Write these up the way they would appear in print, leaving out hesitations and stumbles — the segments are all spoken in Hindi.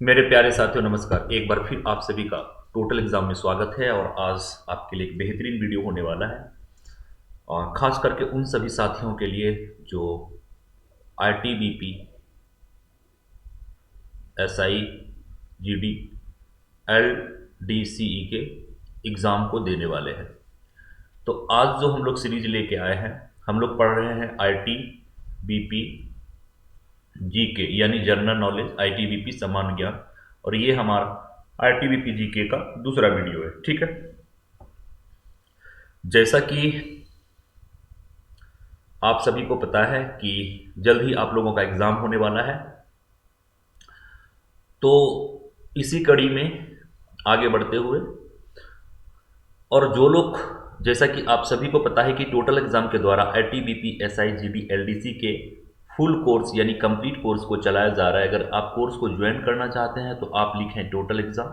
मेरे प्यारे साथियों नमस्कार। एक बार फिर आप सभी का टोटल एग्जाम में स्वागत है और आज आपके लिए एक बेहतरीन वीडियो होने वाला है और खास करके उन सभी साथियों के लिए जो आईटीबीपी, एसआई, जीडी, एलडीसीई के एग्ज़ाम को देने वाले हैं। तो आज जो हम लोग सीरीज लेके आए हैं, हम लोग पढ़ रहे हैं आईटीबीपी जीके यानी जनरल नॉलेज, आईटीबीपी सामान्य ज्ञान। और ये हमारा आईटीबीपी जीके का दूसरा वीडियो है। ठीक है, जैसा कि आप सभी को पता है कि जल्द ही आप लोगों का एग्ज़ाम होने वाला है। तो इसी कड़ी में आगे बढ़ते हुए, और जो लोग, जैसा कि आप सभी को पता है कि टोटल एग्ज़ाम के द्वारा आईटीबीपी, एसआई, जीडी, एलडीसी के फुल कोर्स यानी कंप्लीट कोर्स को चलाया जा रहा है। अगर आप कोर्स को ज्वाइन करना चाहते हैं तो आप लिखें total exam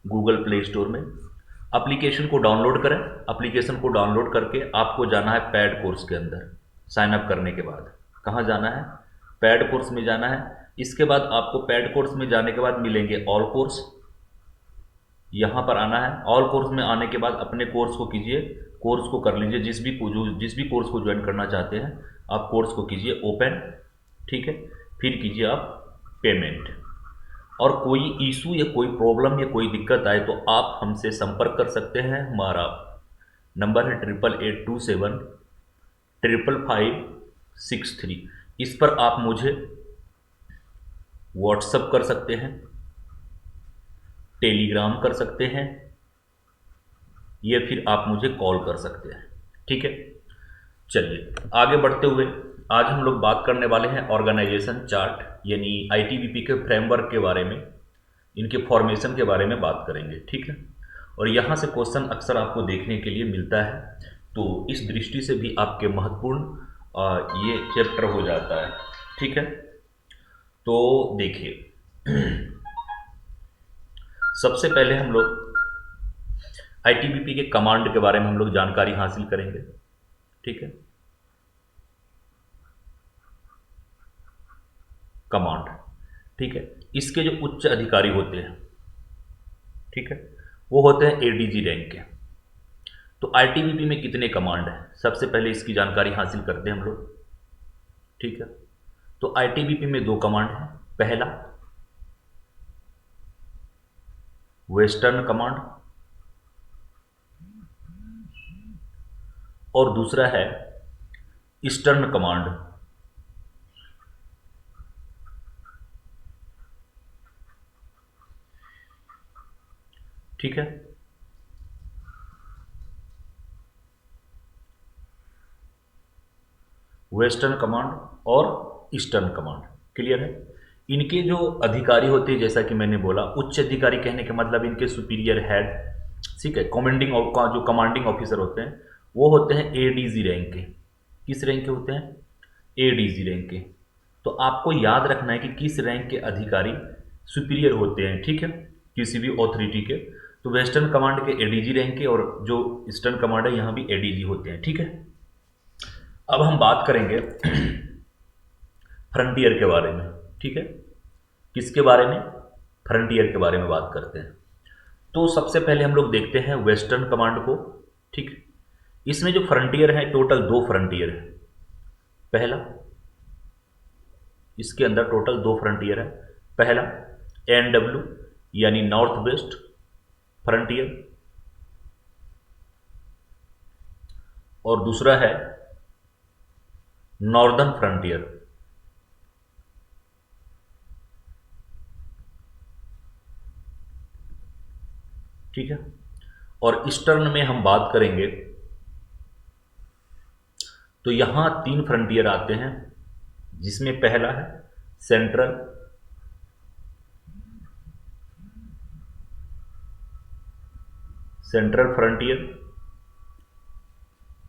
Google play store में, एप्लीकेशन को डाउनलोड करें। एप्लीकेशन को डाउनलोड करके आपको जाना है पैड कोर्स के अंदर। साइन अप करने के बाद कहाँ जाना है? पैड कोर्स में जाना है। इसके बाद आपको पैड कोर्स में जाने के बाद मिलेंगे ऑल कोर्स, यहाँ पर आना है। ऑल कोर्स में आने के बाद अपने कोर्स को कीजिए, कोर्स को कर लीजिए। जिस भी कोर्स को ज्वाइन करना चाहते हैं आप कोर्स को कीजिए ओपन। ठीक है, फिर कीजिए आप पेमेंट। और कोई इशू या कोई प्रॉब्लम या कोई दिक्कत आए तो आप हमसे संपर्क कर सकते हैं। हमारा नंबर है 8827 555 6 3। इस पर आप मुझे व्हाट्सअप कर सकते हैं, टेलीग्राम कर सकते हैं, या फिर आप मुझे कॉल कर सकते हैं। ठीक है, चलिए आगे बढ़ते हुए आज हम लोग बात करने वाले हैं ऑर्गेनाइजेशन चार्ट यानी आईटीबीपी के फ्रेमवर्क के बारे में, इनके फॉर्मेशन के बारे में बात करेंगे। ठीक है, और यहाँ से क्वेश्चन अक्सर आपको देखने के लिए मिलता है, तो इस दृष्टि से भी आपके महत्वपूर्ण ये चैप्टर हो जाता है। ठीक है, तो देखिए, सबसे पहले हम लोग आईटीबीपी के कमांड के बारे में हम लोग जानकारी हासिल करेंगे। ठीक है, कमांड, ठीक है, इसके जो उच्च अधिकारी होते हैं, ठीक है, वो होते हैं एडीजी रैंक के। तो आईटीबीपी में कितने कमांड हैं, सबसे पहले इसकी जानकारी हासिल करते हैं हम लोग। ठीक है, तो आईटीबीपी में दो कमांड हैं। पहला वेस्टर्न कमांड और दूसरा है ईस्टर्न कमांड। ठीक है, वेस्टर्न कमांड और ईस्टर्न कमांड, क्लियर है। इनके जो अधिकारी होते हैं, जैसा कि मैंने बोला, उच्च अधिकारी कहने का मतलब इनके सुपीरियर हेड, ठीक है, कमांडिंग का जो कमांडिंग ऑफिसर होते हैं वो होते हैं एडीजी रैंक के। किस रैंक के होते हैं? एडीजी रैंक के। तो आपको याद रखना है कि किस रैंक के अधिकारी सुपीरियर होते हैं। ठीक है, किसी भी ऑथोरिटी के। तो वेस्टर्न कमांड के एडीजी रैंक के, और जो ईस्टर्न कमांड है यहाँ भी एडीजी होते हैं। ठीक है, अब हम बात करेंगे फ्रंटियर के बारे में। ठीक है, किसके बारे में? फ्रंटियर के बारे में बात करते हैं। तो सबसे पहले हम लोग देखते हैं वेस्टर्न कमांड को। ठीक, इसमें जो फ्रंटियर है, टोटल दो फ्रंटियर है। पहला, इसके अंदर टोटल दो फ्रंटियर है। पहला एनडब्ल्यू यानी नॉर्थ वेस्ट फ्रंटियर, और दूसरा है नॉर्दर्न फ्रंटियर। ठीक है, और ईस्टर्न में हम बात करेंगे तो यहां तीन फ्रंटियर आते हैं, जिसमें पहला है सेंट्रल, सेंट्रल फ्रंटियर।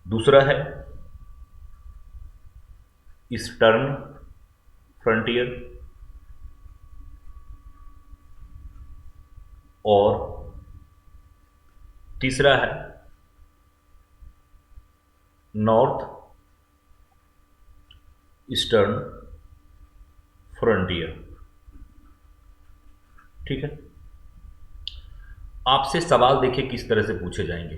दूसरा है ईस्टर्न फ्रंटियर, और तीसरा है नॉर्थ ईस्टर्न फ्रंटियर। ठीक है। आपसे सवाल देखिए किस तरह से पूछे जाएंगे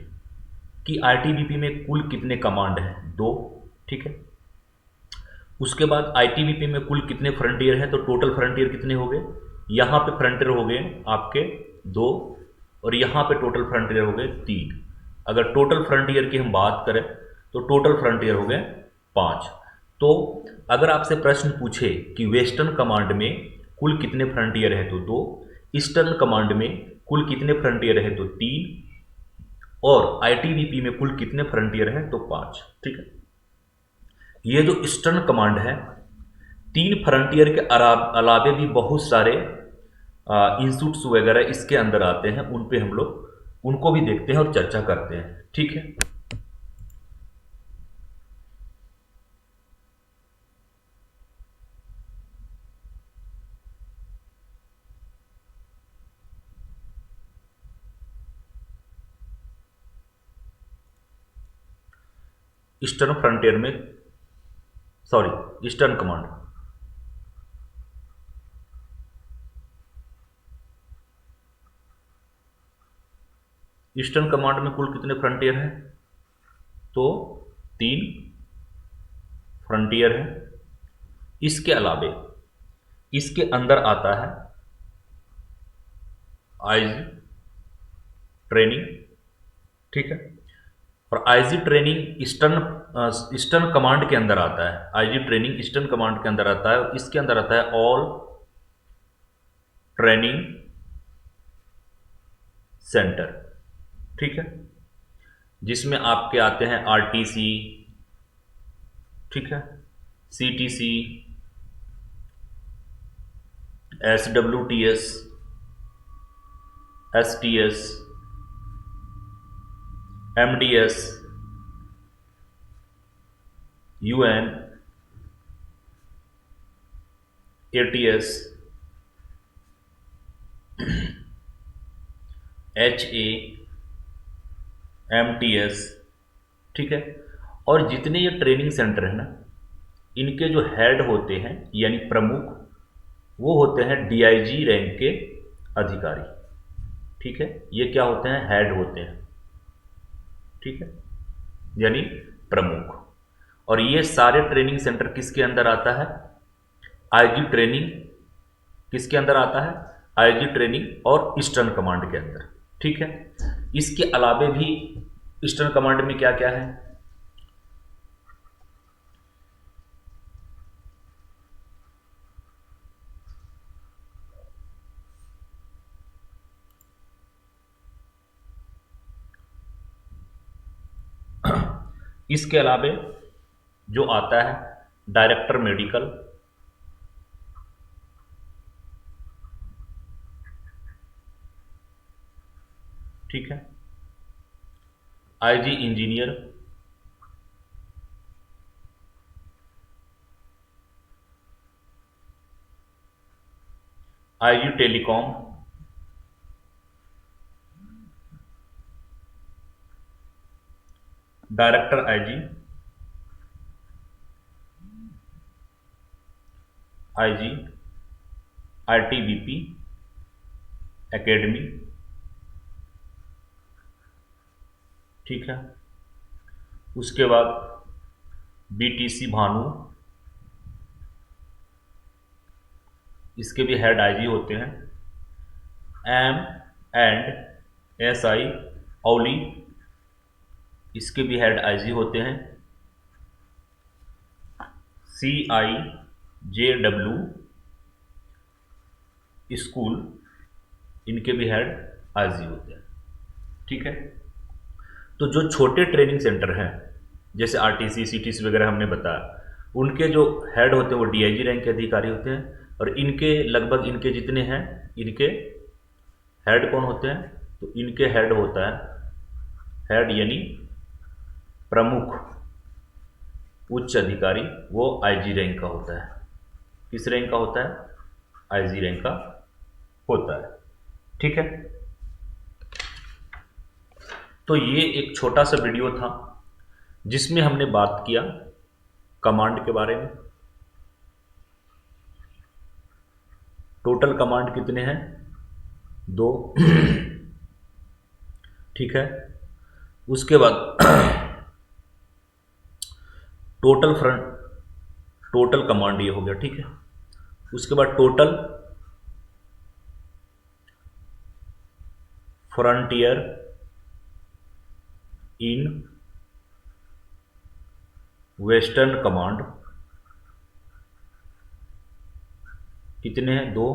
कि आईटीबीपी में कुल कितने कमांड हैं, दो, ठीक है। उसके बाद आईटीबीपी में कुल कितने फ्रंटियर हैं, तो टोटल फ्रंटियर कितने हो गए, यहाँ पे फ्रंटियर हो गए आपके दो, और यहाँ पे टोटल फ्रंटियर हो गए तीन। अगर टोटल फ्रंटियर की हम बात करें तो टोटल फ्रंटियर हो गए पाँच। तो अगर आपसे प्रश्न पूछे कि वेस्टर्न कमांड में कुल कितने फ्रंटियर है तो दो, ईस्टर्न कमांड में कुल कितने फ्रंटियर है तो तीन, और आईटीबीपी में कुल कितने फ्रंटियर है तो पाँच, ठीक है। ये जो ईस्टर्न कमांड है, तीन फ्रंटियर के अलावे भी बहुत सारे इंस्टीट्यूट्स वगैरह इसके अंदर आते हैं, उन पे हम लोग उनको भी देखते हैं और चर्चा करते हैं, ठीक है। ईस्टर्न फ्रंटियर में, sorry, eastern command, eastern command में कुल कितने फ्रंटियर हैं, तो तीन फ्रंटियर हैं। इसके अलावे इसके अंदर आता है आईजी ट्रेनिंग, ठीक है। और आईजी ट्रेनिंग ईस्टर्न कमांड के अंदर आता है, आईजी ट्रेनिंग ईस्टर्न कमांड के अंदर आता है, और इसके अंदर आता है ऑल ट्रेनिंग सेंटर, ठीक है, जिसमें आपके आते हैं आरटीसी, ठीक है, CTC, SWTS, STS, MDS, UN, ATS, HA, MTS, ठीक है। और जितने ये ट्रेनिंग सेंटर है ना, इनके जो हेड होते हैं यानी प्रमुख, वो होते हैं डीआईजी रैंक के अधिकारी, ठीक है। ये क्या होते हैं, हेड होते हैं, ठीक है, यानी प्रमुख। और ये सारे ट्रेनिंग सेंटर किसके अंदर आता है, आईजी ट्रेनिंग किसके अंदर आता है, आईजी ट्रेनिंग और ईस्टर्न कमांड के अंदर, ठीक है। इसके अलावे भी ईस्टर्न कमांड में क्या क्या है, इसके अलावे जो आता है डायरेक्टर मेडिकल, ठीक है, IG engineer, IG telecom, director IG, IG ITBP academy, ठीक है। उसके बाद बीटीसी भानु, इसके भी हेड आईजी होते हैं। एम एंड एसआई औली, इसके भी हेड आईजी होते हैं। CIJW स्कूल, इनके भी हेड आईजी होते हैं, ठीक है। तो जो छोटे ट्रेनिंग सेंटर हैं जैसे आरटीसी, सीटीसी वगैरह हमने बताया, उनके जो हेड होते हैं वो डीआईजी रैंक के अधिकारी होते हैं। और इनके लगभग इनके जितने हैं, इनके हेड कौन होते हैं, तो इनके हेड होता है, हेड यानी प्रमुख उच्च अधिकारी, वो आईजी रैंक का होता है। किस रैंक का होता है, आईजी रैंक का होता है, ठीक है। तो ये एक छोटा सा वीडियो था जिसमें हमने बात किया कमांड के बारे में। टोटल कमांड कितने हैं, 2 ठीक है। उसके बाद टोटल कमांड ये हो गया, ठीक है। उसके बाद total frontier in western command कितने हैं? 2।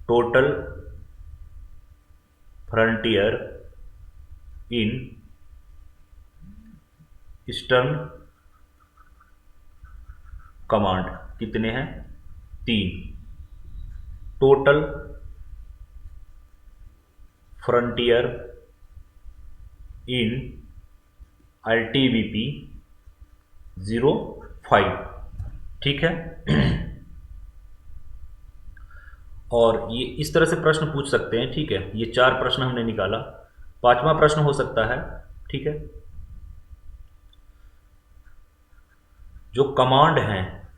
Total frontier in eastern command कितने हैं? 3। टोटल फ्रंटियर इन ITBP 05, ठीक है। और ये इस तरह से प्रश्न पूछ सकते हैं, ठीक है। ये 4 प्रश्न हमने निकाला। 5वां प्रश्न हो सकता है, ठीक है, जो कमांड हैं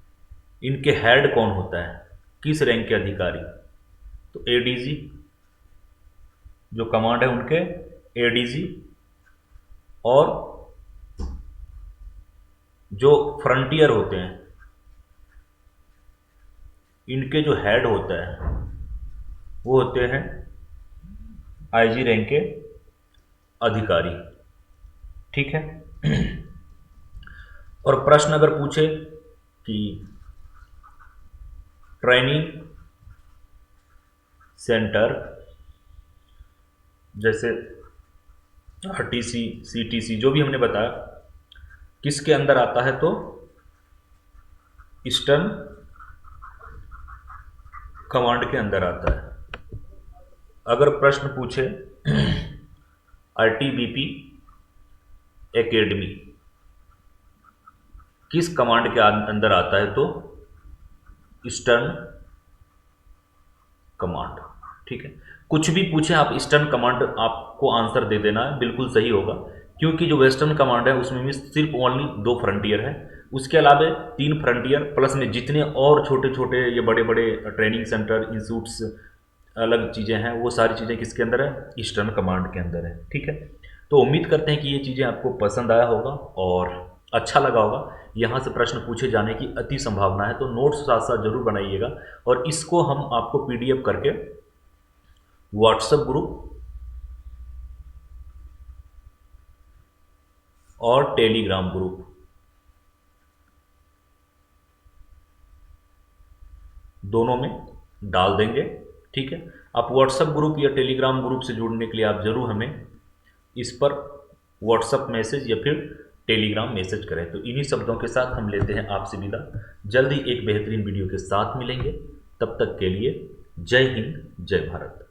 इनके हेड कौन होता है, किस रैंक के अधिकारी? तो ADG, जो कमांड है उनके ADG, और जो फ्रंटियर होते हैं इनके जो हेड होता है वो होते हैं IG रैंक के अधिकारी, ठीक है। और प्रश्न अगर पूछे कि ट्रेनिंग सेंटर जैसे RTC CTC जो भी हमने बताया किसके अंदर आता है, तो ईस्टर्न कमांड के अंदर आता है। अगर प्रश्न पूछे ITBP एकेडमी किस कमांड के अंदर आता है, तो ईस्टर्न कमांड, ठीक है। कुछ भी पूछे आप ईस्टर्न कमांड आपको आंसर दे देना है, बिल्कुल सही होगा, क्योंकि जो वेस्टर्न कमांड है उसमें भी सिर्फ ओनली 2 फ्रंटियर है। उसके अलावा 3 फ्रंटियर प्लस में जितने और छोटे छोटे ये बड़े बड़े ट्रेनिंग सेंटर इंस्टीट्यूट्स अलग चीज़ें हैं वो सारी चीज़ें किसके अंदर है? ईस्टर्न कमांड के अंदर है, ठीक है। तो उम्मीद करते हैं कि ये चीज़ें आपको पसंद आया होगा और अच्छा लगा होगा। यहाँ से प्रश्न पूछे जाने की अति संभावना है, तो नोट्स साथ साथ जरूर बनाइएगा। और इसको हम आपको PDF करके व्हाट्सएप ग्रुप और टेलीग्राम ग्रुप दोनों में डाल देंगे, ठीक है। आप व्हाट्सएप ग्रुप या टेलीग्राम ग्रुप से जुड़ने के लिए आप ज़रूर हमें इस पर व्हाट्सएप मैसेज या फिर टेलीग्राम मैसेज करें। तो इन्हीं शब्दों के साथ हम लेते हैं आपसे विदा। जल्द ही एक बेहतरीन वीडियो के साथ मिलेंगे, तब तक के लिए जय हिंद, जय भारत।